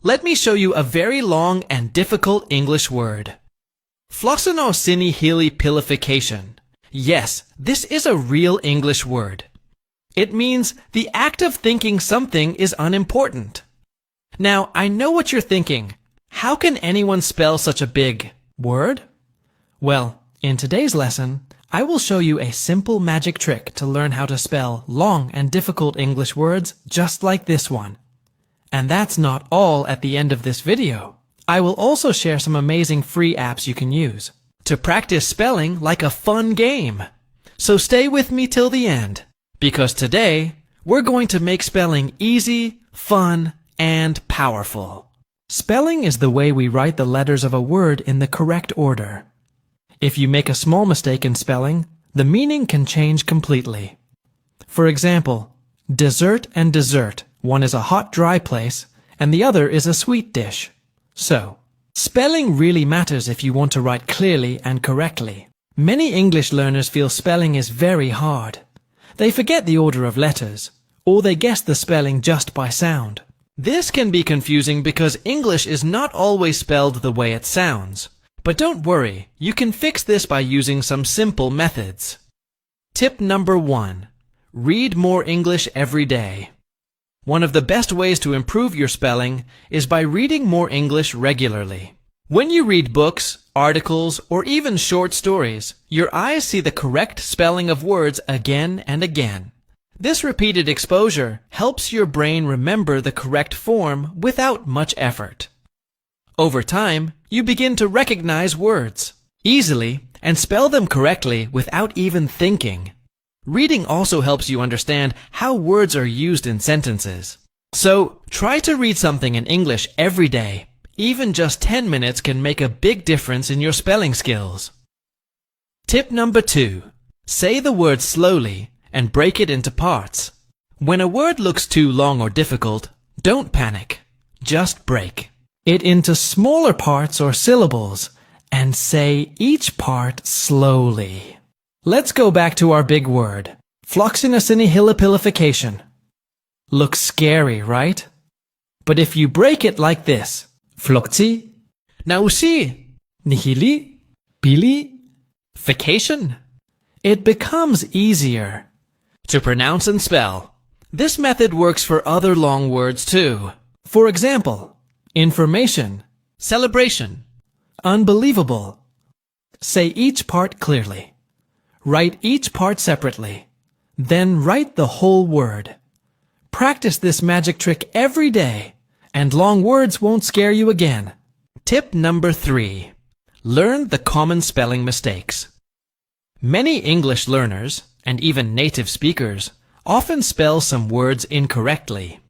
Let me show you a very long and difficult English word. Phloxinosinihilipilification. Yes, this is a real English word. It means the act of thinking something is unimportant. Now, I know what you're thinking. How can anyone spell such a big word? Well, in today's lesson, I will show you a simple magic trick to learn how to spell long and difficult English words just like this one. And that's not all at the end of this video. I will also share some amazing free apps you can use to practice spelling like a fun game. So stay with me till the end, because today we're going to make spelling easy, fun, and powerful. Spelling is the way we write the letters of a word in the correct order. If you make a small mistake in spelling, the meaning can change completely. For example, dessert and dessert. One is a hot, dry place, and the other is a sweet dish. So, spelling really matters if you want to write clearly and correctly. Many English learners feel spelling is very hard. They forget the order of letters, or they guess the spelling just by sound. This can be confusing because English is not always spelled the way it sounds. But don't worry, you can fix this by using some simple methods. Tip number 1. Read more English every day. One of the best ways to improve your spelling is by reading more English regularly. When you read books, articles, or even short stories, your eyes see the correct spelling of words again and again. This repeated exposure helps your brain remember the correct form without much effort. Over time, you begin to recognize words easily and spell them correctly without even thinking. Reading also helps you understand how words are used in sentences. So, try to read something in English every day. Even just 10 minutes can make a big difference in your spelling skills. Tip number 2. Say the word slowly and break it into parts. When a word looks too long or difficult, don't panic. Just break it into smaller parts or syllables and say each part slowly. Let's go back to our big word, phloxinosinihilipilification. Looks scary, right? But if you break it like this, phloxi, nausi, nihili, pili, fication, it becomes easier to pronounce and spell. This method works for other long words too. For example, information, celebration, unbelievable. Say each part clearly. Write each part separately. Then write the whole word. Practice this magic trick every day, and long words won't scare you again. Tip number 3. Learn the common spelling mistakes. Many English learners, and even native speakers, often spell some words incorrectly.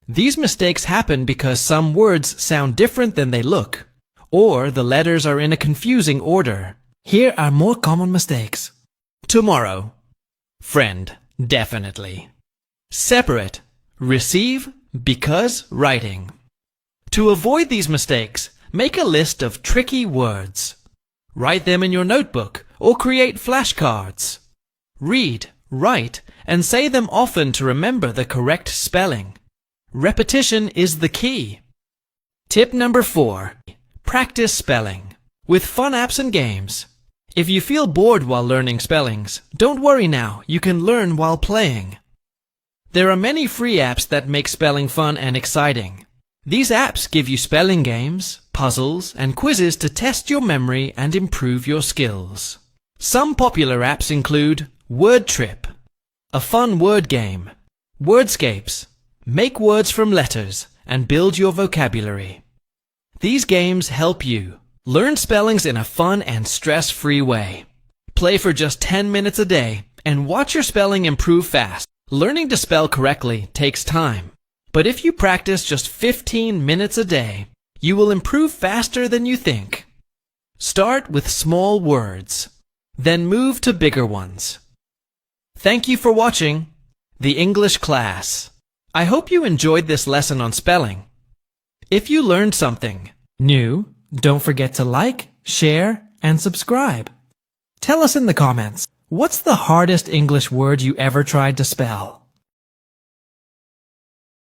These mistakes happen because some words sound different than they look, or the letters are in a confusing order. Here are more common mistakes. Tomorrow. Friend, definitely. Separate. Receive, because, writing. To avoid these mistakes, make a list of tricky words. Write them in your notebook or create flashcards. Read, write, and say them often to remember the correct spelling. Repetition is the key. Tip number 4. Practice spelling with fun apps and games. If you feel bored while learning spellings, don't worry now, you can learn while playing. There are many free apps that make spelling fun and exciting. These apps give you spelling games, puzzles, and quizzes to test your memory and improve your skills. Some popular apps include Word Trip, a fun word game, Wordscapes, make words from letters and build your vocabulary. These games help you learn spellings in a fun and stress-free way. Play for just 10 minutes a day and watch your spelling improve fast. Learning to spell correctly takes time, but if you practice just 15 minutes a day, you will improve faster than you think. Start with small words, then move to bigger ones. Thank you for watching The English Class. I hope you enjoyed this lesson on spelling. If you learned something new, don't forget to like, share, and subscribe. Tell us in the comments, what's the hardest English word you ever tried to spell?